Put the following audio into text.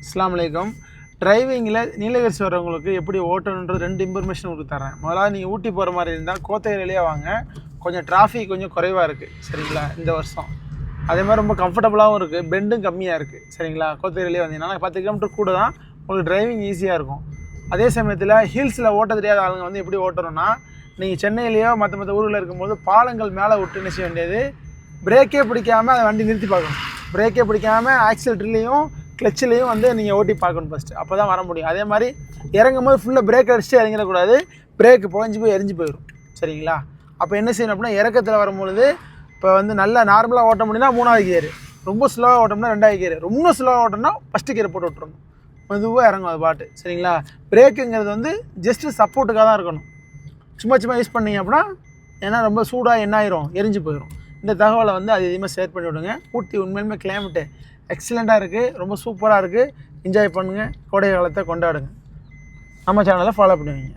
அஸ்ஸலாமு அலைக்கும். டிரைவிங்கில் நீலகிரிஸ் வரவங்களுக்கு எப்படி ஓட்டணுன்றது 2 இன்ஃபர்மேஷன் உங்களுக்கு தரேன். முதல்ல நீங்கள் ஊட்டி போகிற மாதிரி இருந்தால் கோத்தகிரிலேயே வாங்க. கொஞ்சம் டிராஃபிக் கொஞ்சம் குறைவாக இருக்குது சரிங்களா இந்த வருஷம். அதே மாதிரி ரொம்ப கம்ஃபர்டபுளாகவும் இருக்குது, பெண்டும் கம்மியாக இருக்குது சரிங்களா. கோத்தகிரிலேயே வந்தீங்கன்னா 10 கிலோமீட்டர் கூட தான், உங்களுக்கு டிரைவிங் ஈஸியாக இருக்கும். அதே சமயத்தில் ஹில்ஸில் ஓட்ட தெரியாத ஆளுங்க வந்து எப்படி ஓட்டணும்னா, நீங்கள் சென்னையிலேயோ மற்ற ஊரில் இருக்கும்போது பாலங்கள் மேலே விட்டு என்ன செய்ய வேண்டியது, பிரேக்கே பிடிக்காமல் அதை வண்டி நிறுத்தி பார்க்கணும். பிரேக்கே பிடிக்காமல் ஆக்சிலேட்டர்லேயும் கிளச்சிலையும் வந்து நீங்கள் ஓட்டி பார்க்கணும் ஃபஸ்ட்டு, அப்போ தான் வர முடியும். அதே மாதிரி இறங்கும் போது ஃபுல்லாக பிரேக் அடிச்சுட்டு இறங்கிடக்கூடாது, பிரேக்கு புகஞ்சு போய் எரிஞ்சு போயிடும் சரிங்களா. அப்போ என்ன செய்யணும் அப்படின்னா, இறக்கத்தில் வரும்பொழுது இப்போ வந்து நல்லா நார்மலாக ஓட்ட முடியும்னா 3வது கியர், ரொம்ப ஸ்லோவாக ஓட்டோம்னா 2வது கியர், ரொம்ப ஸ்லோவாக ஓட்டோம்னா ஃபஸ்ட்டு கியர் போட்டு விட்டுறணும். மெதுவாக இறங்கும் அது பாட்டு சரிங்களா. பிரேக்குங்கிறது வந்து ஜஸ்ட்டு சப்போர்ட்டுக்காக தான் இருக்கணும். சும்மா யூஸ் பண்ணிங்க அப்படின்னா ஏன்னா ரொம்ப சூடாக என்ன ஆயிரும், எரிஞ்சு போயிடும். இந்த தகவலை வந்து அதிகமாக ஷேர் பண்ணி விடுங்க. ஊட்டி உண்மையிலுமே கிளைமேட்டு எக்ஸலண்ட்டாக இருக்குது, ரொம்ப சூப்பராக இருக்குது. என்ஜாய் பண்ணுங்கள், கோடை காலத்தை கொண்டாடுங்க. நம்ம சேனலை ஃபாலோ பண்ணுவீங்க.